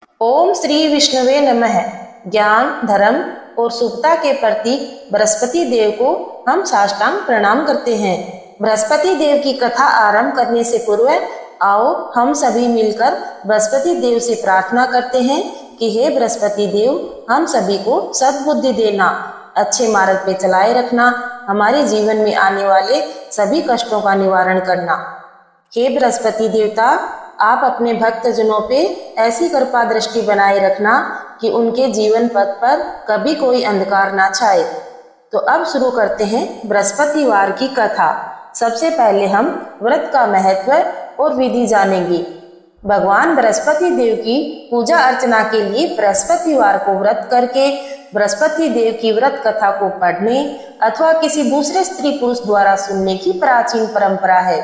ओम श्री विष्णुवे नमः। ज्ञान, धर्म और शुभता के प्रतीक बृहस्पति देव को हम साष्टांग प्रणाम करते हैं। बृहस्पति देव की कथा आरंभ करने से पूर्व आओ हम सभी मिलकर बृहस्पति देव से प्रार्थना करते हैं कि हे बृहस्पति देव, हम सभी को सद्बुद्धि देना, अच्छे मार्ग पे चलाए रखना, हमारे जीवन में आने वाले सभी कष्टों का निवारण करना। हे बृहस्पति देवता, आप अपने भक्तजनों पे ऐसी कृपा दृष्टि बनाए रखना कि उनके जीवन पथ पर कभी कोई अंधकार ना छाए। तो अब शुरू करते हैं बृहस्पतिवार की कथा। सबसे पहले हम व्रत का महत्व और विधि जानेंगे। भगवान बृहस्पति देव की पूजा अर्चना के लिए बृहस्पतिवार को व्रत करके बृहस्पति देव की व्रत कथा को पढ़ने अथवा किसी दूसरे स्त्री पुरुष द्वारा सुनने की प्राचीन परंपरा है।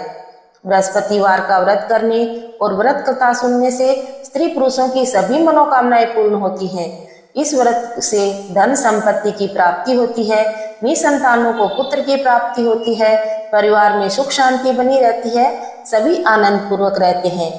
बृहस्पतिवार का व्रत करने और व्रत कथा सुनने से स्त्री पुरुषों की सभी मनोकामनाएं पूर्ण होती हैं। इस व्रत से धन संपत्ति की प्राप्ति होती है, निसंतानों को पुत्र की प्राप्ति होती है, परिवार में सुख शांति बनी रहती है, सभी आनंद पूर्वक रहते हैं।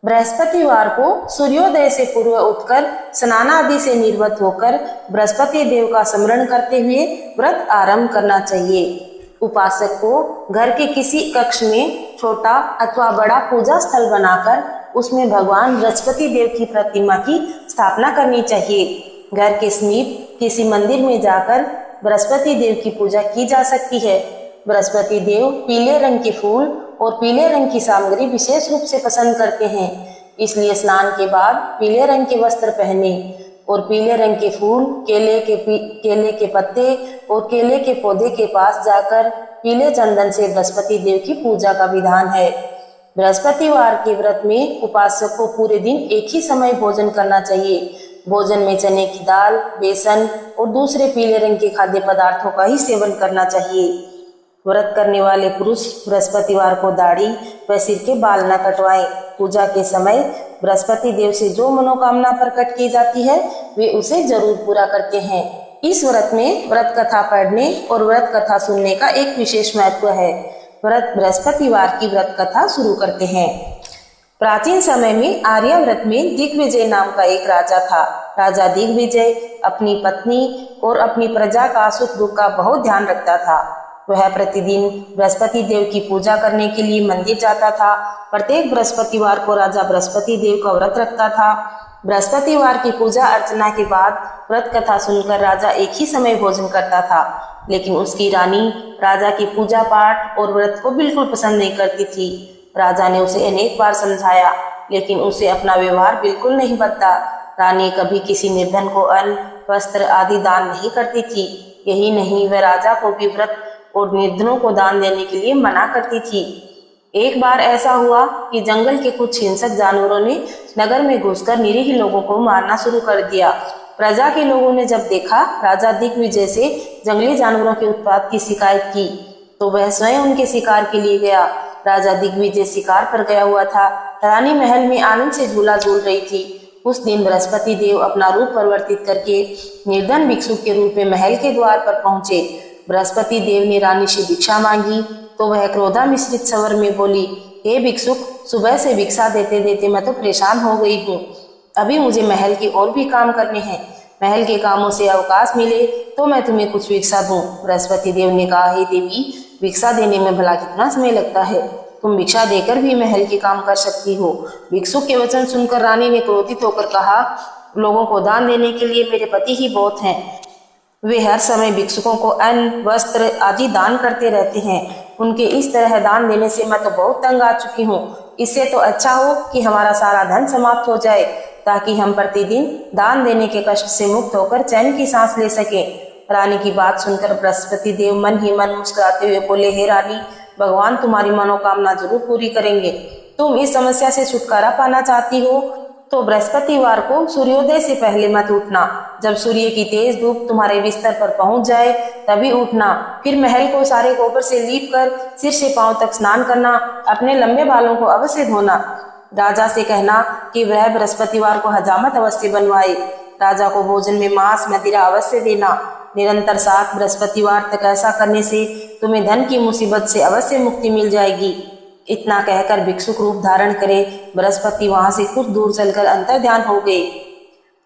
बृहस्पतिवार को सूर्योदय से पूर्व उठकर स्नान आदि से निर्वत होकर बृहस्पति देव का स्मरण करते हुए व्रत आरंभ करना चाहिए। उपासक को घर के किसी कक्ष में छोटा अथवा बड़ा पूजा स्थल बनाकर उसमें भगवान बृहस्पति देव की प्रतिमा की स्थापना करनी चाहिए। घर के समीप किसी मंदिर में जाकर बृहस्पति देव की पूजा की जा सकती है। बृहस्पति देव पीले रंग के फूल और पीले रंग की सामग्री विशेष रूप से पसंद करते हैं, इसलिए स्नान के बाद पीले रंग के वस्त्र पहने और पीले रंग के फूल, केले के पत्ते और केले के पौधे के पास जाकर पीले चंदन से बृहस्पति देव की पूजा का विधान है। बृहस्पतिवार के व्रत में उपासक को पूरे दिन एक ही समय भोजन करना चाहिए। भोजन में चने की दाल, बेसन और दूसरे पीले रंग के खाद्य पदार्थों का ही सेवन करना चाहिए। व्रत करने वाले पुरुष बृहस्पतिवार को दाढ़ी व सिर के बाल न कटवाएं। पूजा के समय बृहस्पति देव से जो मनोकामना प्रकट की जाती है वे उसे जरूर पूरा करते हैं। इस व्रत में व्रत कथा पढ़ने और व्रत कथा सुनने का एक विशेष महत्व है। व्रत बृहस्पतिवार की व्रत कथा शुरू करते हैं। प्राचीन समय में आर्यावर्त में दिग्विजय नाम का एक राजा था। राजा दिग्विजय अपनी पत्नी और अपनी प्रजा का सुख दुख का बहुत ध्यान रखता था। वह प्रतिदिन बृहस्पति देव की पूजा करने के लिए मंदिर जाता था। प्रत्येक बृहस्पतिवार को राजा बृहस्पति देव का व्रत रखता था। बृहस्पतिवार की पूजा अर्चना के बाद व्रत कथा सुनकर राजा एक ही समय भोजन करता था, लेकिन उसकी रानी राजा की पूजा पाठ और व्रत को बिल्कुल पसंद नहीं करती थी। राजा ने उसे अनेक बार समझाया, लेकिन उसे अपना व्यवहार बिल्कुल नहीं बदला। रानी कभी किसी निर्धन को अन्न, वस्त्र आदि दान नहीं करती थी। यही नहीं, वह राजा को भी व्रत और निर्धनों को दान देने के लिए मना करती थी। एक बार ऐसा हुआ कि जंगल के कुछ हिंसक जानवरों ने नगर में घुसकर निरीह लोगों को मारना शुरू कर दिया। प्रजा के लोगों ने जब देखा राजा दिग्विजय से जंगली जानवरों के उत्पात की शिकायत की, तो वह स्वयं उनके शिकार के लिए गया। राजा दिग्विजय शिकार पर गया हुआ था। रानी महल में आनंद से झूला झूल रही थी। उस दिन बृहस्पति देव अपना रूप परिवर्तित करके निर्धन भिक्षुक के रूप में महल के द्वार पर पहुंचे। बृहस्पति देव ने रानी से भिक्षा मांगी तो वह क्रोधा मिश्रित स्वर में बोली, हे भिक्षुक, सुबह से भिक्षा देते देते मैं तो परेशान हो गई हूँ। अभी मुझे महल के और भी काम करने हैं। महल के कामों से अवकाश मिले तो मैं तुम्हें कुछ भिक्षा दूं। बृहस्पति देव ने कहा, हे देवी, भिक्षा देने में भला कितना समय लगता है? तुम भिक्षा देकर भी महल के काम कर सकती हो। भिक्षुक के वचन सुनकर रानी ने क्रोधित होकर कहा, लोगों को दान देने के लिए मेरे पति ही बहुत हैं। वे हर समय भिक्षुकों को अन्न, वस्त्र आदि दान करते रहते हैं। उनके इस तरह दान देने से मैं तो बहुत तंग आ चुकी हूँ। इससे तो अच्छा हो कि हमारा सारा धन समाप्त हो जाए, ताकि हम प्रतिदिन दान देने के कष्ट से मुक्त होकर चैन की सांस ले सकें। रानी की बात सुनकर बृहस्पति देव मन ही मन मुस्कुराते हुए बोले, हे रानी, भगवान तुम्हारी मनोकामना जरूर पूरी करेंगे। तुम इस समस्या से छुटकारा पाना चाहती हो तो बृहस्पतिवार को सूर्योदय से पहले मत उठना। जब सूर्य की तेज धूप तुम्हारे बिस्तर पर पहुंच जाए तभी उठना। फिर महल को सारे गोबर से लीप कर सिर से पांव तक स्नान करना। अपने लंबे बालों को अवश्य धोना। राजा से कहना कि वह बृहस्पतिवार को हजामत अवश्य बनवाए। राजा को भोजन में मांस, मदिरा अवश्य देना। निरंतर 7 बृहस्पतिवार तक ऐसा करने से तुम्हें धन की मुसीबत से अवश्य मुक्ति मिल जाएगी। इतना कहकर भिक्षुक रूप धारण करे बृहस्पति वहां से कुछ दूर चलकर अंतर्ध्यान हो गए।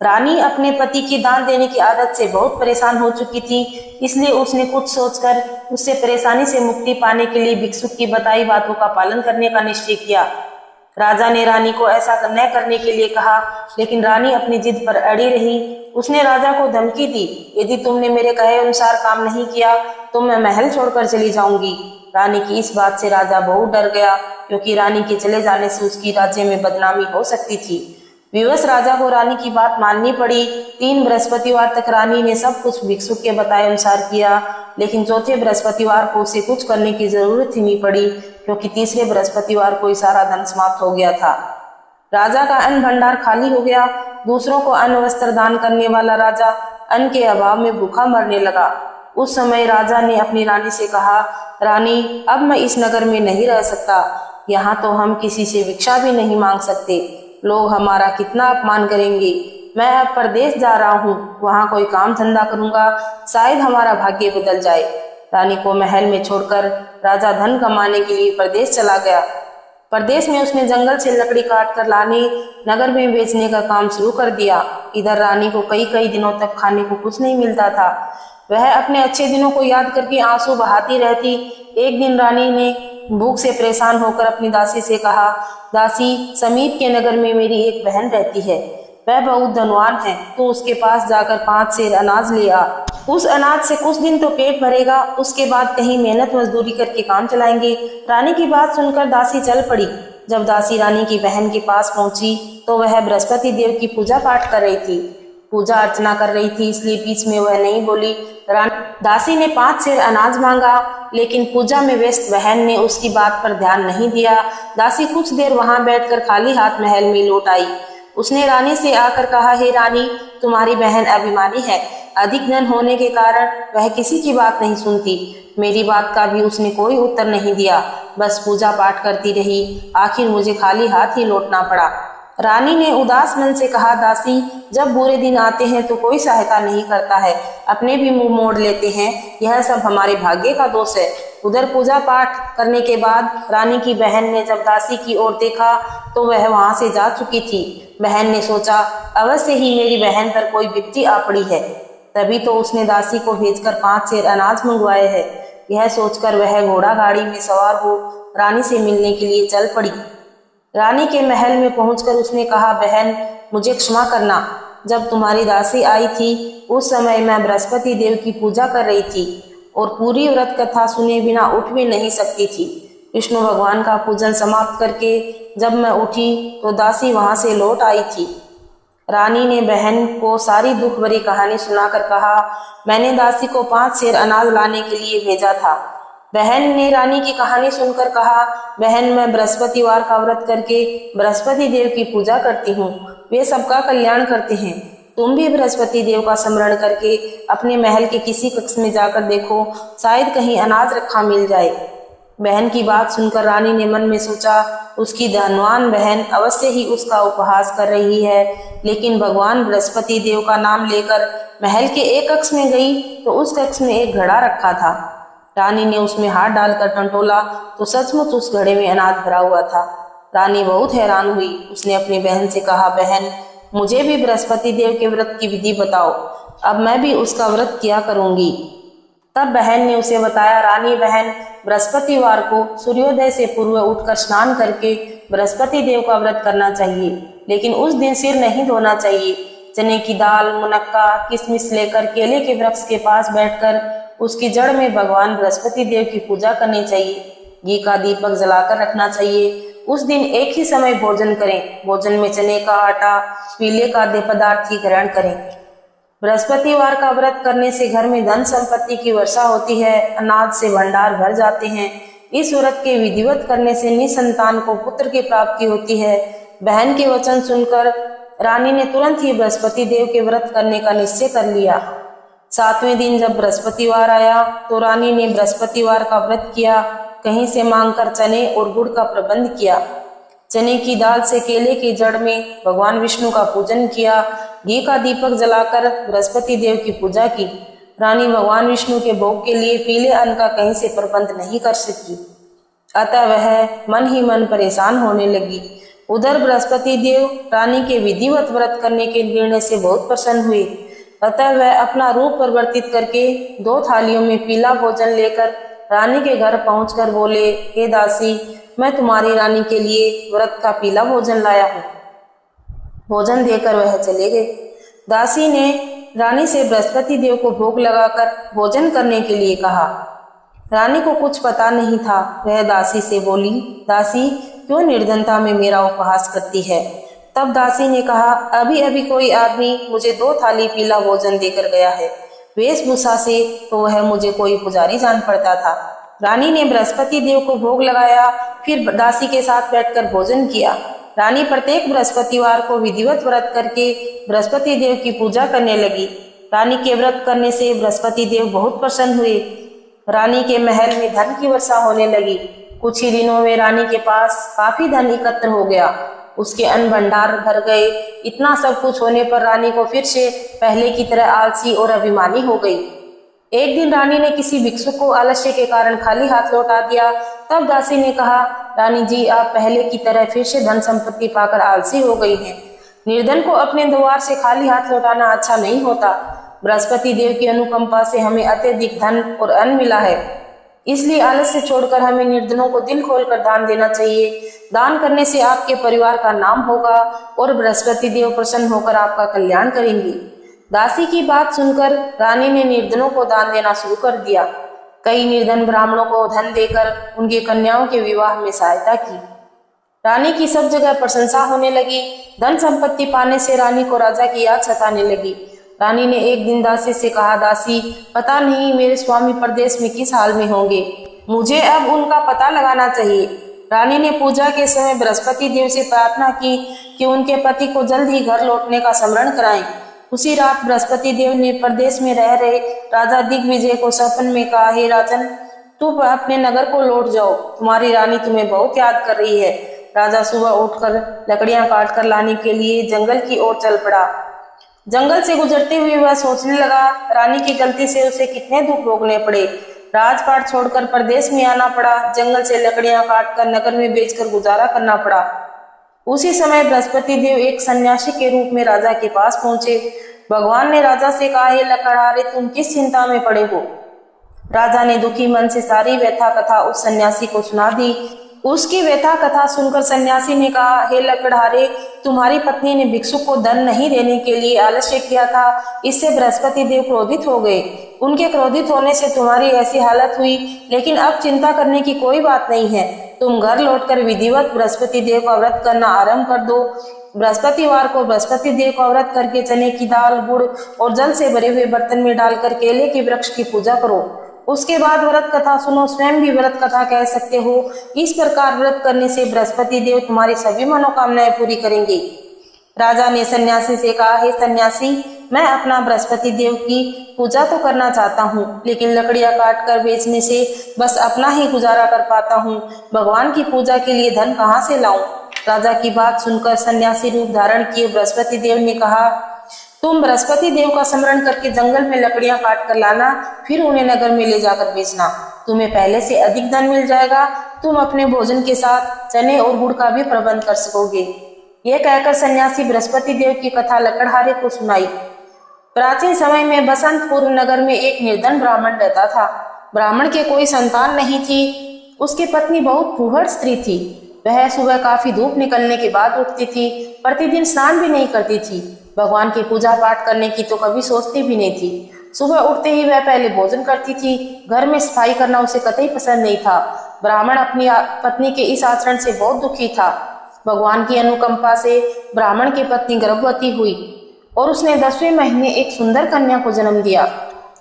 रानी अपने पति की दान देने की आदत से बहुत परेशान हो चुकी थी, इसलिए उसने कुछ सोचकर उससे परेशानी से मुक्ति पाने के लिए भिक्षुक की बताई बातों का पालन करने का निश्चय किया। राजा ने रानी को ऐसा न करने के लिए कहा, लेकिन रानी अपनी जिद पर अड़ी रही। उसने राजा को धमकी दी, यदि तुमने मेरे कहे अनुसार काम नहीं किया तो मैं महल छोड़कर चली जाऊंगी। रानी की इस बात से राजा बहुत डर गया, क्योंकि रानी के चले जाने से उसकी राज्य में बदनामी हो सकती थी। विवश राजा को रानी की बात माननी पड़ी। 3 बृहस्पतिवार तक रानी ने सब कुछ भिक्षुक के बताए अनुसार किया, लेकिन चौथे बृहस्पतिवार को उसे कुछ करने की जरूरत ही नहीं पड़ी, क्योंकि तीसरे बृहस्पतिवार को सारा धन समाप्त हो गया था। राजा का अन्न भंडार खाली हो गया। दूसरों को अन्न वस्त्र दान करने वाला राजा अन्न के अभाव में भूखा मरने लगा। उस समय राजा ने अपनी रानी से कहा, रानी, अब मैं इस नगर में नहीं रह सकता। यहाँ तो हम किसी से भिक्षा भी नहीं मांग सकते। लोग हमारा कितना अपमान करेंगे। मैं अब परदेश जा रहा हूँ, वहाँ कोई काम धंधा करूँगा, शायद हमारा भाग्य बदल जाए। रानी को महल में छोड़कर राजा धन कमाने के लिए परदेश चला गया। परदेश में उसने जंगल से लकड़ी काट कर लाने नगर में बेचने का काम शुरू कर दिया। इधर रानी को कई दिनों तक खाने को कुछ नहीं मिलता था। वह अपने अच्छे दिनों को याद करके आंसू बहाती रहती। एक दिन रानी ने भूख से परेशान होकर अपनी दासी से कहा, दासी, समीप के नगर में मेरी एक बहन रहती है, वह बहुत धनवान है, तो उसके पास जाकर 5 सेर अनाज ले आ। उस अनाज से कुछ दिन तो पेट भरेगा, उसके बाद कहीं मेहनत मजदूरी करके काम चलाएंगे। रानी की बात सुनकर दासी चल पड़ी। जब दासी रानी की बहन के पास पहुंची तो वह बृहस्पति देव की पूजा पाठ कर रही थी, पूजा अर्चना कर रही थी, इसलिए बीच में वह नहीं बोली। दासी ने 5 सेर अनाज मांगा, लेकिन पूजा में व्यस्त बहन ने उसकी बात पर ध्यान नहीं दिया। दासी कुछ देर वहां बैठकर खाली हाथ महल में लौट आई। उसने रानी से आकर कहा, हे रानी, तुम्हारी बहन अभिमानी है, अधिक धन होने के कारण वह किसी की बात नहीं सुनती। मेरी बात का भी उसने कोई उत्तर नहीं दिया, बस पूजा पाठ करती रही। आखिर मुझे खाली हाथ ही लौटना पड़ा। रानी ने उदास मन से कहा, दासी, जब बुरे दिन आते हैं तो कोई सहायता नहीं करता है, अपने भी मुंह मोड़ लेते हैं, यह सब हमारे भाग्य का दोष है। उधर पूजा पाठ करने के बाद रानी की बहन ने जब दासी की ओर देखा तो वह वहां से जा चुकी थी। बहन ने सोचा, अवश्य ही मेरी बहन पर कोई विपत्ति आ पड़ी है, तभी तो उसने दासी को भेजकर 5 सेर अनाज मंगवाए हैं। यह सोचकर वह घोड़ा गाड़ी में सवार हो रानी से मिलने के लिए चल पड़ी। रानी के महल में पहुंचकर उसने कहा, बहन, मुझे क्षमा करना। जब तुम्हारी दासी आई थी उस समय मैं बृहस्पति देव की पूजा कर रही थी और पूरी व्रत कथा सुने बिना उठ भी नहीं सकती थी। विष्णु भगवान का पूजन समाप्त करके जब मैं उठी तो दासी वहां से लौट आई थी। रानी ने बहन को सारी दुख भरी कहानी सुनाकर कहा, मैंने दासी को 5 सेर अनाज लाने के लिए भेजा था। बहन ने रानी की कहानी सुनकर कहा, बहन, मैं बृहस्पतिवार का व्रत करके बृहस्पति देव की पूजा करती हूँ, वे सबका कल्याण करते हैं। तुम भी बृहस्पति देव का स्मरण करके अपने महल के किसी कक्ष में जाकर देखो, शायद कहीं अनाज रखा मिल जाए। बहन की बात सुनकर रानी ने मन में सोचा, उसकी धनवान बहन अवश्य ही उसका उपहास कर रही है, लेकिन भगवान बृहस्पति देव का नाम लेकर महल के एक कक्ष में गई तो उस कक्ष में एक घड़ा रखा था। रानी ने उसमें हाथ डालकर टंटोला तो सचमुच उस घड़े में अनाज भरा हुआ था। रानी बहुत हैरान हुई। उसने अपनी बहन से कहा, बहन, मुझे भी बृहस्पति देव के व्रत की विधि बताओ, अब मैं भी उसका व्रत किया करूंगी। तब बहन ने उसे बताया, रानी बहन, बृहस्पतिवार को सूर्योदय से पूर्व उठकर स्नान करके बृहस्पति देव का व्रत करना चाहिए, लेकिन उस दिन सिर नहीं धोना चाहिए। चने की दाल, मुनक्का, किशमिश लेकर केले के वृक्ष के पास बैठकर उसकी जड़ में भगवान बृहस्पति देव की पूजा करनी चाहिए। घी का दीपक जलाकर रखना चाहिए। उस दिन एक ही समय भोजन करें। भोजन में चने का आटा, पीले खाद्य पदार्थ ही ग्रहण करें। बृहस्पतिवार का व्रत करने से घर में धन संपत्ति की वर्षा होती है, अनाज से भंडार भर जाते हैं। इस व्रत के विधिवत करने से निसंतान को पुत्र की प्राप्ति होती है। बहन के वचन सुनकर रानी ने तुरंत ही बृहस्पति देव के व्रत करने का निश्चय कर लिया। 7वें दिन जब बृहस्पतिवार आया तो रानी ने बृहस्पतिवार का व्रत किया। कहीं से मांगकर चने और गुड़ का प्रबंध किया। चने की दाल से केले की जड़ में भगवान विष्णु का पूजन किया। घी का दीपक जलाकर बृहस्पति देव की पूजा की। रानी भगवान विष्णु के भोग के लिए पीले अन्न का कहीं से प्रबंध नहीं कर सकी। अतः वह मन ही मन परेशान होने लगी। उधर बृहस्पति देव रानी के विधिवत व्रत करने के निर्णय से बहुत प्रसन्न हुए। अतः वह अपना रूप परिवर्तित करके 2 थालियों में पीला भोजन लेकर रानी के घर पहुंचकर बोले, हे दासी, मैं तुम्हारी रानी के लिए व्रत का पीला भोजन लाया हूँ। भोजन देकर वह चले गए। दासी ने रानी से बृहस्पति देव को भोग लगाकर भोजन करने के लिए कहा। रानी को कुछ पता नहीं था। वह दासी से बोली, दासी, क्यों निर्धनता में मेरा उपहास करती है? तब दासी ने कहा, अभी अभी कोई आदमी मुझे 2 थाली पीला भोजन देकर गया है। वेशभूषा से तो वह मुझे कोई पुजारी जान पड़ता था। रानी ने बृहस्पति देव को भोग लगाया, फिर दासी के साथ बैठकर भोजन किया। रानी प्रत्येक बृहस्पतिवार को विधिवत व्रत करके बृहस्पति देव की पूजा करने लगी। रानी के व्रत करने से बृहस्पति देव बहुत प्रसन्न हुए। रानी के महल में धन की वर्षा होने लगी। कुछ ही दिनों में रानी के पास काफी धन एकत्र हो गया। उसके अन्न भंडार भर गए। इतना सब कुछ होने पर रानी को फिर से पहले की तरह आलसी और अभिमानी हो गई। एक दिन रानी ने किसी भिक्षुक को आलस्य के कारण खाली हाथ लौटा दिया। तब दासी ने कहा, रानी जी, आप पहले की तरह फिर से धन संपत्ति पाकर आलसी हो गई हैं। निर्धन को अपने द्वार से खाली हाथ लौटाना अच्छा नहीं होता। बृहस्पति देव की अनुकंपा से हमें अत्यधिक धन और अन्न मिला है, इसलिए आलस्य छोड़कर हमें निर्धनों को दिल खोलकर दान देना चाहिए। दान करने से आपके परिवार का नाम होगा और बृहस्पति देव प्रसन्न होकर आपका कल्याण करेंगी। दासी की बात सुनकर रानी ने निर्धनों को दान देना शुरू कर दिया। कई निर्धन ब्राह्मणों को धन देकर उनकी कन्याओं के विवाह में सहायता की। रानी की सब जगह प्रशंसा होने लगी। धन संपत्ति पाने से रानी को राजा की याद सताने लगी। रानी ने एक दिन दासी से कहा, दासी, पता नहीं मेरे स्वामी परदेश में किस हाल में होंगे, मुझे अब उनका पता लगाना चाहिए। रानी ने पूजा के समय बृहस्पति देव से प्रार्थना की कि उनके पति को जल्द ही घर लौटने का स्मरण कराएं। उसी रात बृहस्पति देव ने प्रदेश में रह रहे राजा दिग्विजय को सपन में कहा, हे राजन, तुम अपने नगर को लौट जाओ, तुम्हारी रानी तुम्हें बहुत याद कर रही है। राजा सुबह उठकर लकड़ियां काटकर लाने के लिए जंगल की ओर चल पड़ा। जंगल से गुजरते हुए वह सोचने लगा, रानी की गलती से उसे कितने दुख भोगने पड़े। राजपाट छोड़कर प्रदेश में आना पड़ा। जंगल से लकड़ियां काटकर नगर में बेचकर गुजारा करना पड़ा। उसी समय बृहस्पति देव एक सन्यासी के रूप में राजा के पास पहुंचे। भगवान ने राजा से कहा, हे लकड़हारे, तुम किस चिंता में पड़े हो? राजा ने दुखी मन से सारी व्यथा कथा उस सन्यासी को सुना दी। उसकी व्यथा कथा सुनकर सन्यासी ने कहा, हे लकड़हारे, तुम्हारी पत्नी ने भिक्षुक को धन नहीं देने के लिए आलस्य किया था। इससे बृहस्पति देव क्रोधित हो गए। उनके क्रोधित होने से तुम्हारी ऐसी हालत हुई। लेकिन अब चिंता करने की कोई बात नहीं है। तुम घर लौटकर विधिवत बृहस्पति देव का व्रत करना आरंभ कर दो। बृहस्पतिवार को बृहस्पति देव का व्रत करके चने की दाल, गुड़ और जल से भरे हुए बर्तन में डालकर केले के वृक्ष की पूजा करो। उसके बाद व्रत कथा सुनो, स्वयं भी व्रत कथा कह सकते हो। इस प्रकार व्रत करने से बृहस्पति देव तुम्हारी सभी मनोकामनाएं पूरी करेंगे। राजा ने सन्यासी से कहा, हे सन्यासी, मैं अपना बृहस्पति देव की पूजा तो करना चाहता हूँ, लेकिन लकड़ियां काट कर बेचने से बस अपना ही गुजारा कर पाता हूँ। भगवान की पूजा के लिए धन कहाँ से लाऊं? राजा की बात सुनकर सन्यासी रूप धारण किए बृहस्पति देव ने कहा, तुम बृहस्पति देव का स्मरण करके जंगल में लकड़ियां काट कर लाना, फिर उन्हें नगर में ले जाकर बेचना। तुम्हें पहले से अधिक धन मिल जाएगा। तुम अपने भोजन के साथ चने और गुड़ का भी प्रबंध कर सकोगे। यह कहकर सन्यासी बृहस्पति देव की कथा लकड़हारे को सुनाई। प्राचीन समय में बसंतपुर नगर में एक निर्धन ब्राह्मण रहता था। ब्राह्मण के कोई संतान नहीं थी। उसकी पत्नी बहुत फूहड़ स्त्री थी। वह सुबह काफी धूप निकलने के बाद उठती थी। प्रतिदिन स्नान भी नहीं करती थी। भगवान की पूजा पाठ करने की तो कभी सोचती भी नहीं थी। सुबह उठते ही वह पहले भोजन करती थी। घर में सफाई करना उसे कतई पसंद नहीं था। ब्राह्मण अपनी पत्नी के इस आचरण से बहुत दुखी था। भगवान की अनुकंपा से ब्राह्मण की पत्नी गर्भवती हुई और उसने 10वें महीने एक सुंदर कन्या को जन्म दिया।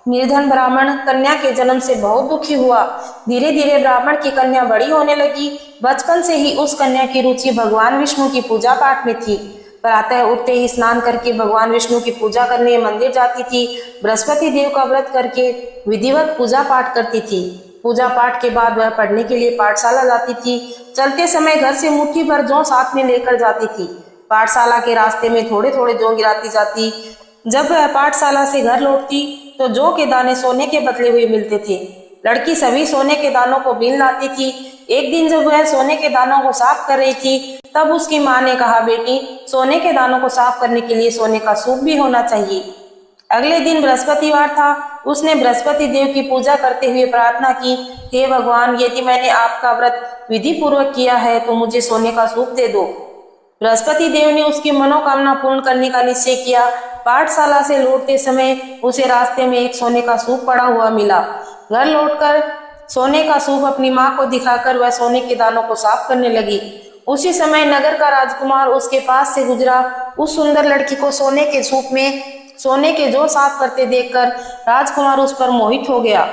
निर्धन ब्राह्मण कन्या के जन्म से बहुत दुखी हुआ। धीरे धीरे ब्राह्मण की कन्या बड़ी होने लगी। बचपन से ही उस कन्या की रुचि भगवान विष्णु की पूजा पाठ में थी। प्रातः उठते ही स्नान करके भगवान विष्णु की पूजा करने मंदिर जाती थी। बृहस्पति देव का व्रत करके विधिवत पूजा पाठ करती थी। पूजा पाठ के बाद वह पढ़ने के लिए पाठशाला जाती थी। चलते समय घर से मुट्ठी भर जौ साथ में लेकर जाती थी। पाठशाला के रास्ते में थोड़े थोड़े जौ गिराती जाती। जब वह पाठशाला से घर लौटती तो जौ के दाने सोने के बदले हुए मिलते थे। लड़की सभी सोने के दानों को बीन लाती थी। एक दिन जब वह सोने के दानों को साफ कर रही थी, तब उसकी माँ ने कहा, बेटी, सोने के दानों को साफ करने के लिए सोने का सूप भी होना चाहिए। अगले दिन बृहस्पतिवार था। उसने बृहस्पति देव की पूजा करते हुए प्रार्थना की, हे भगवान, यदि मैंने आपका व्रत विधि पूर्वक किया है तो मुझे सोने का सूप दे दो। बृहस्पति देव ने उसकी मनोकामना पूर्ण करने का निश्चय किया। पाठशाला से लौटते समय उसे रास्ते में एक सोने का सूप पड़ा हुआ मिला। घर लौटकर सोने का सूप अपनी माँ को दिखाकर वह सोने के दानों को साफ करने लगी। उसी समय नगर का राजकुमार उसके पास से गुजरा। उस सुंदर लड़की को सोने के सूप में सोने के जो साफ करते देखकर राजकुमार उस पर मोहित हो गया।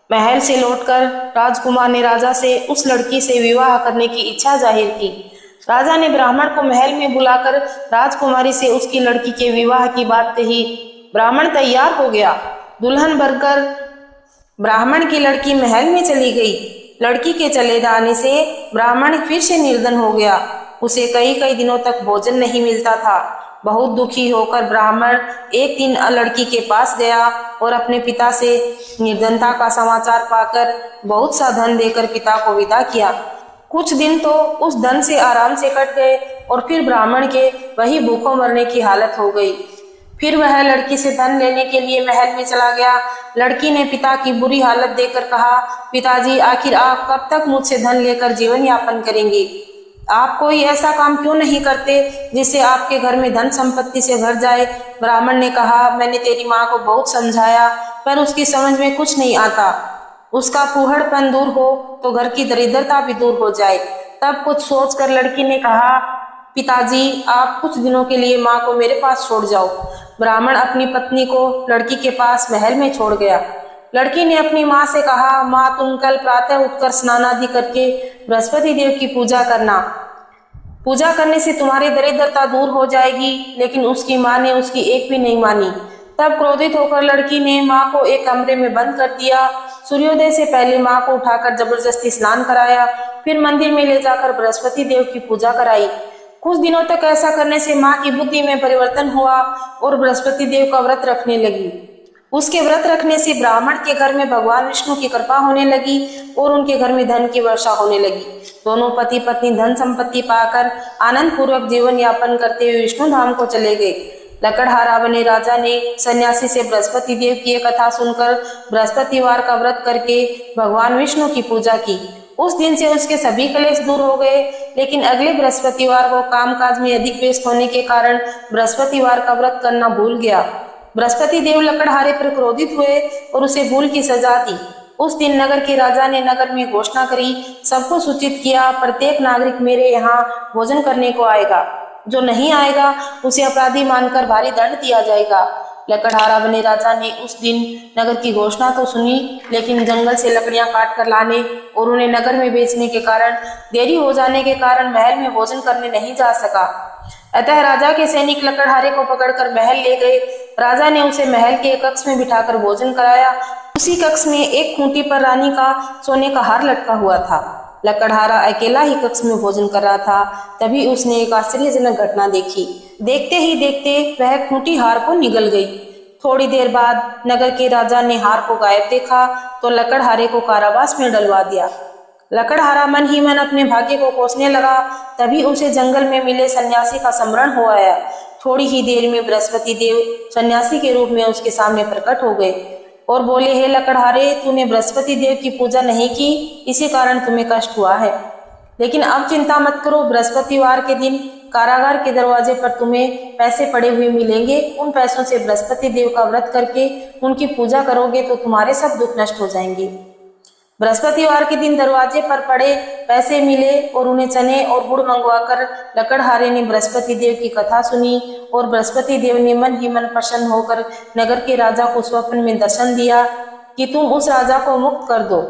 महल से लौटकर राजकुमार ने राजा से उस लड़की से विवाह करने की इच्छा जाहिर की। राजा ने ब्राह्मण को महल में बुलाकर राजकुमारी से उसकी लड़की के विवाह की बात कही। ब्राह्मण तैयार हो गया। दुल्हन बनकर ब्राह्मण की लड़की महल में चली गई। लड़की के चले जाने से ब्राह्मण फिर से निर्धन हो गया। उसे कई कई दिनों तक भोजन नहीं मिलता था। बहुत दुखी होकर ब्राह्मण एक दिन लड़की के पास गया और अपने पिता से निर्धनता का समाचार पाकर बहुत सा धन देकर पिता को विदा किया। कुछ दिन तो उस धन से आराम से कट गए और फिर ब्राह्मण के वही भूखों मरने की हालत हो गई। फिर वह लड़की से धन लेने के लिए महल में चला गया। लड़की ने पिता की बुरी हालत देखकर कहा, पिताजी, आखिर आप कब तक मुझसे धन लेकर जीवन यापन करेंगे? आप कोई ऐसा काम क्यों नहीं करते जिससे आपके घर में धन संपत्ति से भर जाए? ब्राह्मण ने कहा, मैंने तेरी माँ को बहुत समझाया पर उसकी समझ में कुछ नहीं आता। उसका फूहड़पन दूर हो तो घर की दरिद्रता भी दूर हो जाए। तब कुछ सोचकर लड़की ने कहा, पिताजी, आप कुछ दिनों के लिए माँ को मेरे पास छोड़ जाओ। ब्राह्मण अपनी पत्नी को लड़की के पास महल में छोड़ गया। लड़की ने अपनी माँ से कहा, माँ, तुम कल प्रातः उठकर स्नान आदि करके बृहस्पति देव की पूजा करना। पूजा करने से तुम्हारी दरिद्रता दूर हो जाएगी। लेकिन उसकी माँ ने उसकी एक भी नहीं मानी। तब क्रोधित होकर लड़की ने माँ को एक कमरे में बंद कर दिया। सूर्योदय से पहले माँ को उठाकर जबरदस्ती स्नान कराया। फिर मंदिर में ले जाकर बृहस्पति देव की पूजा कराई। कुछ दिनों तक ऐसा करने से माँ की बुद्धि में परिवर्तन हुआ और बृहस्पति देव का व्रत रखने लगी। उसके व्रत रखने से ब्राह्मण के घर में भगवान विष्णु की कृपा होने लगी और उनके घर में धन की वर्षा होने लगी। दोनों पति पत्नी धन संपत्ति पाकर आनंद पूर्वक जीवन यापन करते हुए विष्णु धाम को चले गए। लकड़हारा बने राजा ने सन्यासी से बृहस्पति देव की यह कथा सुनकर बृहस्पतिवार का व्रत करके भगवान विष्णु की पूजा की। उस दिन से उसके सभी क्लेश दूर हो गए। लेकिन अगले बृहस्पतिवार को कामकाज में अधिक व्यस्त होने के कारण बृहस्पतिवार का व्रत करना भूल गया। बृहस्पति देव लकड़हारे पर क्रोधित हुए और उसे भूल की सजा दी। उस दिन नगर के राजा ने नगर में घोषणा करी, सबको सूचित किया, प्रत्येक नागरिक मेरे यहाँ भोजन करने को आएगा। जो नहीं आएगा उसे अपराधी मानकर भारी दंड दिया जाएगा। लकड़हारा बने राजा ने उस दिन नगर की घोषणा तो सुनी, लेकिन जंगल से लकड़ियां काट कर लाने और उन्हें नगर में बेचने के कारण देरी हो जाने के कारण महल में भोजन करने नहीं जा सका। अतः राजा के सैनिक लकड़हारे को पकड़कर महल ले गए। राजा ने उसे महल के एक कक्ष में बिठाकर भोजन कराया। उसी कक्ष में एक खूंटी पर रानी का सोने का हार लटका हुआ था। लकड़हारा अकेला ही कक्ष में भोजन कर रहा था। तभी उसने एक आश्चर्यजनक घटना देखी। देखते ही देखते वह खूंटी हार को निगल गई। थोड़ी देर बाद नगर के राजा ने हार को गायब देखा तो लकड़हारे को कारावास में डलवा दिया। लकड़हारा मन ही मन अपने भाग्य को कोसने लगा। तभी उसे जंगल में मिले सन्यासी का स्मरण हो आया। थोड़ी ही देर में बृहस्पति देव सन्यासी के रूप में उसके सामने प्रकट हो गए और बोले, हे लकड़हारे, तूने बृहस्पति देव की पूजा नहीं की, इसी कारण तुम्हें कष्ट हुआ है। लेकिन अब चिंता मत करो, बृहस्पतिवार के दिन कारागार के दरवाजे पर तुम्हें पैसे पड़े हुए मिलेंगे। उन पैसों से बृहस्पति देव का व्रत करके उनकी पूजा करोगे तो तुम्हारे सब दुख नष्ट हो जाएंगे। बृहस्पतिवार के दिन दरवाजे पर पड़े पैसे मिले और उन्हें चने और गुड़ मंगवाकर लकड़हारे ने बृहस्पति देव की कथा सुनी और बृहस्पति देव ने मन ही मन प्रसन्न होकर नगर के राजा को स्वप्न में दर्शन दिया कि तुम उस राजा को मुक्त कर दो।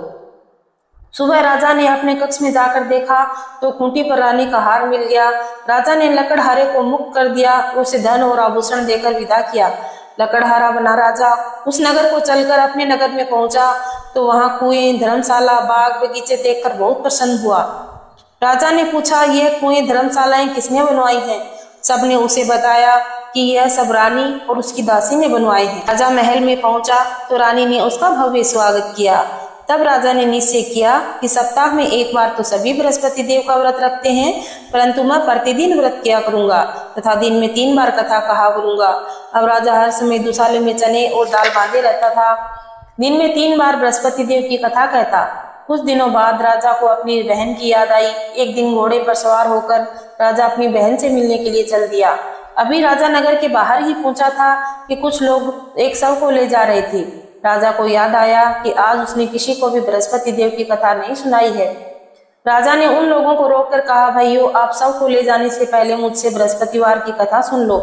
सुबह राजा ने अपने कक्ष में जाकर देखा तो खूंटी पर रानी का हार मिल गया। राजा ने लकड़हारे को मुक्त कर दिया, उसे धन और आभूषण देकर विदा किया। लकड़हारा बना राजा उस नगर को चलकर अपने नगर में पहुंचा तो वहां कुएं, धर्मशाला, बाग बगीचे देखकर बहुत प्रसन्न हुआ। राजा ने पूछा, यह कुएं, धर्मशालाएं किसने बनवाई हैं? सबने उसे बताया कि यह सब रानी और उसकी दासी ने बनवाए हैं। राजा महल में पहुंचा तो रानी ने उसका भव्य स्वागत किया। तब राजा ने निश्चय किया कि सप्ताह में एक बार तो सभी बृहस्पति देव का व्रत रखते हैं, परंतु मैं प्रतिदिन व्रत किया करूंगा तथा दिन में 3 बार कथा कहा करूंगा। अब राजा हर समय दुशाले में चने और दाल बांधे रहता था। दिन में 3 बार बृहस्पति देव की कथा कहता। कुछ दिनों बाद राजा को अपनी बहन की याद आई। एक दिन घोड़े पर सवार होकर राजा अपनी बहन से मिलने के लिए चल दिया। अभी राजा नगर के बाहर ही पहुंचा था कि कुछ लोग एक शव को ले जा रहे थे। राजा को याद आया कि आज उसने किसी को भी बृहस्पति देव की कथा नहीं सुनाई है। राजा ने उन लोगों को रोककर कहा, भाइयों, आप शव को ले जाने से पहले मुझसे बृहस्पतिवार की कथा सुन लो।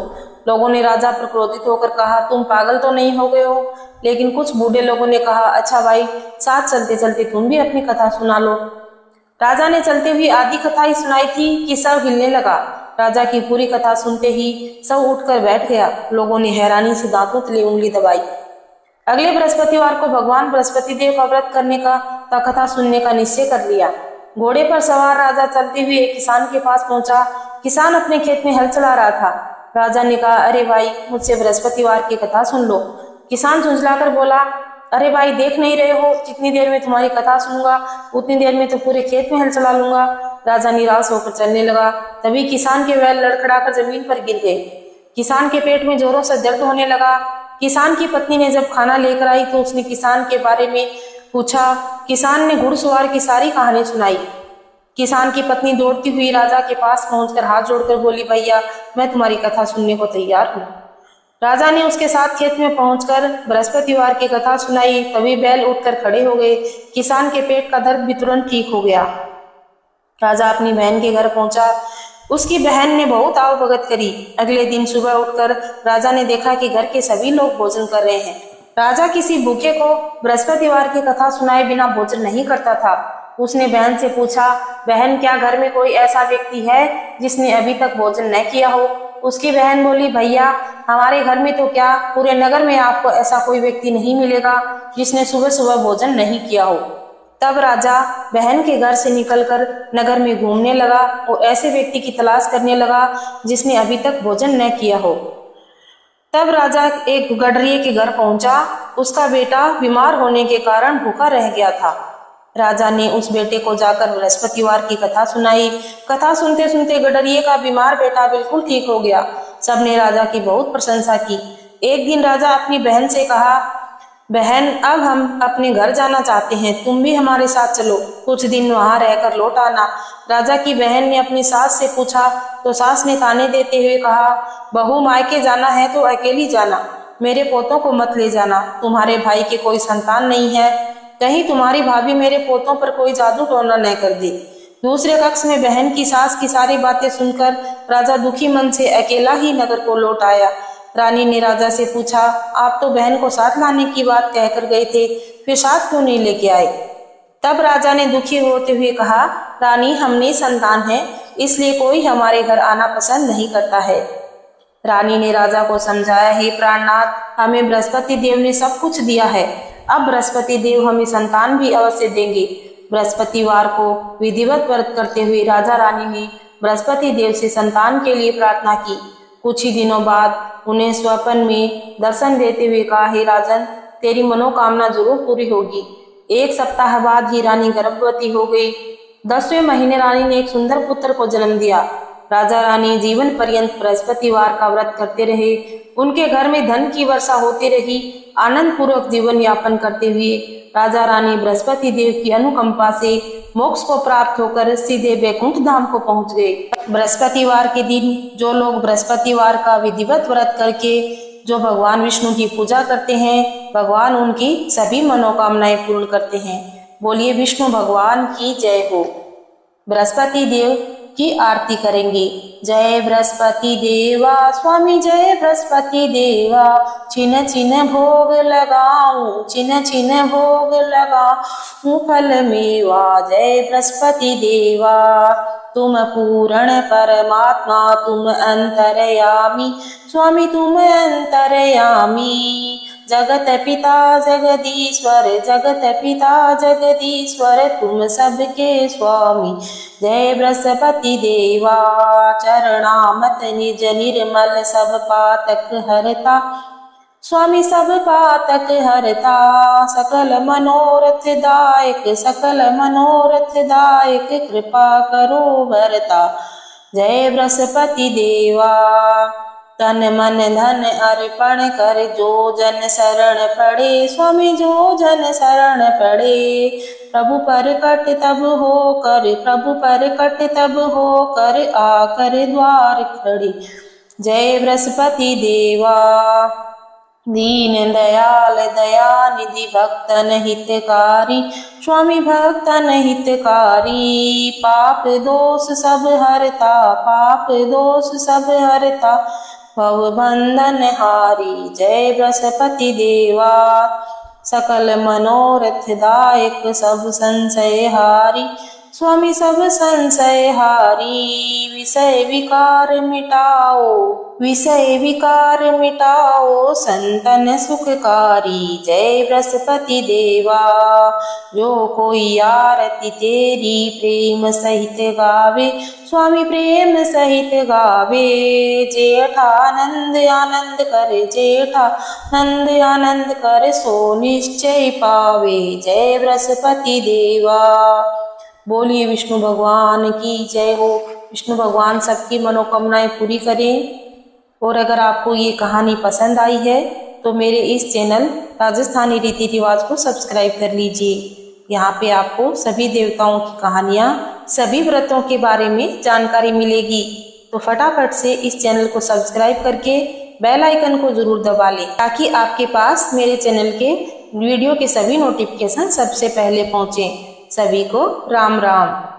लोगों ने राजा पर क्रोधित होकर कहा, तुम पागल तो नहीं हो गए हो? लेकिन कुछ बूढ़े लोगों ने कहा, अच्छा भाई, साथ चलते चलते तुम भी अपनी कथा सुना लो। राजा ने चलते हुए आधी कथा ही सुनाई थी कि शव हिलने लगा। राजा की पूरी कथा सुनते ही शव उठकर बैठ गया। लोगों ने हैरानी से दांतों तले उंगली दबाई। अगले बृहस्पतिवार को भगवान बृहस्पति देव का व्रत करने का तथा कथा सुनने का निश्चय कर लिया। घोड़े पर सवार राजा चलते हुए एक किसान के पास पहुंचा। किसान अपने खेत में हल चला रहा था। राजा ने कहा, अरे भाई, मुझसे बृहस्पतिवार की कथा सुन लो। किसान झुंझलाकर बोला, अरे भाई, देख नहीं रहे हो, जितनी देर में तुम्हारी कथा सुनूंगा उतनी देर में तो पूरे खेत में हल चला लूंगा। राजा निराश होकर चलने लगा। तभी किसान के बैल लड़खड़ाकर जमीन पर गिर गए। किसान के पेट में जोरों से दर्द होने लगा। किसान की पत्नी ने जब खाना लेकर आई तो उसने किसान के बारे में पूछा। किसान ने घुड़सवार की सारी कहानी सुनाई। किसान की पत्नी दौड़ती हुई राजा के पास पहुंचकर हाथ जोड़कर बोली, भैया, मैं तुम्हारी कथा सुनने को तैयार हूँ। राजा ने उसके साथ खेत में पहुंचकर बृहस्पतिवार की कथा सुनाई। तभी बैल उठकर खड़े हो गए। किसान के पेट का दर्द भी तुरंत ठीक हो गया। राजा अपनी बहन के घर पहुंचा। उसकी बहन ने बहुत आवभगत करी। अगले दिन सुबह उठकर राजा ने देखा कि घर के सभी लोग भोजन कर रहे हैं। राजा किसी भूखे को बृहस्पतिवार की कथा सुनाए बिना भोजन नहीं करता था। उसने बहन से पूछा, बहन, क्या घर में कोई ऐसा व्यक्ति है जिसने अभी तक भोजन न किया हो? उसकी बहन बोली, भैया, हमारे घर में तो क्या, पूरे नगर में आपको ऐसा कोई व्यक्ति नहीं मिलेगा जिसने सुबह सुबह भोजन नहीं किया हो। तब राजा बहन के घर से निकलकर नगर में घूमने लगा और ऐसे व्यक्ति की तलाश करने लगा जिसने अभी तक भोजन न किया हो। तब राजा एक गडरिये के घर पहुंचा। उसका बेटा बीमार होने के कारण भूखा रह गया था। राजा ने उस बेटे को जाकर बृहस्पतिवार की कथा सुनाई। कथा सुनते सुनते गडरिये का बीमार बेटा बिल्कुल ठीक हो गया। सबने राजा की बहुत प्रशंसा की। एक दिन राजा अपनी बहन से कहा, बहन, अब हम अपने घर जाना चाहते हैं, तुम भी हमारे साथ चलो, कुछ दिन वहां रहकर लौट आना। राजा की बहन ने अपनी सास से पूछा तो सास ने ताने देते हुए कहा, बहू, मायके जाना है तो अकेली जाना, मेरे पोतों को मत ले जाना। तुम्हारे भाई के कोई संतान नहीं है, कहीं तुम्हारी भाभी मेरे पोतों पर कोई जादू टोना न कर दे। दूसरे कक्ष में बहन की सास की सारी बातें सुनकर राजा दुखी मन से अकेला ही नगर को लौट आया। रानी ने राजा से पूछा, आप तो बहन को साथ लाने की बात कहकर गए थे, फिर साथ क्यों नहीं लेके आए? तब राजा ने दुखी होते हुए कहा, रानी, हमने संतान है, इसलिए कोई हमारे घर आना पसंद नहीं करता है। रानी ने राजा को समझाया, हे प्राणनाथ, हमें बृहस्पति देव ने सब कुछ दिया है, अब बृहस्पति देव हमें संतान भी अवश्य देंगे। बृहस्पतिवार को विधिवत व्रत करते हुए राजा रानी ने बृहस्पति देव से संतान के लिए प्रार्थना की। कुछ ही दिनों बाद उन्हें स्वप्न में दर्शन देते हुए कहा, हे राजन, तेरी मनोकामना जरूर पूरी होगी। 1 सप्ताह बाद ही रानी गर्भवती हो गई। 10वें महीने रानी ने एक सुंदर पुत्र को जन्म दिया। राजा रानी जीवन पर्यंत बृहस्पतिवार का व्रत करते रहे। उनके घर में धन की वर्षा होती रही। आनंद पूर्वक जीवन यापन करते हुए राजा रानी बृहस्पति देव की अनुकंपा से मोक्ष को प्राप्त होकर सीधे वैकुंठ धाम को पहुंच गए। बृहस्पतिवार के दिन जो लोग बृहस्पतिवार का विधिवत व्रत करके जो भगवान विष्णु की पूजा करते हैं, भगवान उनकी सभी मनोकामनाएं पूर्ण करते हैं। बोलिए विष्णु भगवान की जय हो। बृहस्पति देव की आरती करेंगे। जय बृहस्पति देवा स्वामी, जय बृहस्पति देवा, छिन छिन भोग लगाऊं, छिन छिन भोग लगाऊं फल मेवा। जय बृहस्पति देवा, तुम पूर्ण परमात्मा, तुम अंतर्यामी, स्वामी तुम अंतर्यामी। जगत पिता जगदीश्वर, जगत पिता जगदीश्वर, तुम सबके स्वामी। जय बृहस्पति देवा, चरणामत निज निर्मल सब पातक हरता, स्वामी सब पातक हरता, सकल मनोरथ दायक, सकल मनोरथ दायक, कृपा करो भरता। जय बृहस्पति देवा। तन मन धन अर्पण कर, जो जन शरण पड़े, स्वामी जो जन शरण पड़े। प्रभु पर कट तब हो कर, प्रभु पर कट तब हो कर, आकर द्वार खड़े। जय बृहस्पति देवा। दीन दयाल दयानिधि, भक्तन हितकारी, स्वामी भक्तन हितकारी। पाप दोष सब हरता, पाप दोष सब हरता, भव बंधन हारी। जय बृहस्पति देवा। सकल मनोरथ दायक, सब संशय हारी, स्वामी सब संशय हारी। विषय विकार मिटाओ, विषय विकार मिटाओ, संतन सुखकारी। जय बृहस्पति देवा। जो कोई आरती तेरी प्रेम सहित गावे, स्वामी प्रेम सहित गावे। जेठानंद आनंद करे, जेठानंद आनंद करे, सो निश्चय पावे। जय बृहस्पति देवा। बोलिए विष्णु भगवान की जय हो। विष्णु भगवान सबकी मनोकामनाएं पूरी करें। और अगर आपको ये कहानी पसंद आई है तो मेरे इस चैनल राजस्थानी रीति रिवाज को सब्सक्राइब कर लीजिए। यहाँ पे आपको सभी देवताओं की कहानियाँ, सभी व्रतों के बारे में जानकारी मिलेगी। तो फटाफट से इस चैनल को सब्सक्राइब करके बेल आइकन को जरूर दबा लें, ताकि आपके पास मेरे चैनल के वीडियो के सभी नोटिफिकेशन सबसे पहले पहुँचे। सभी को राम राम।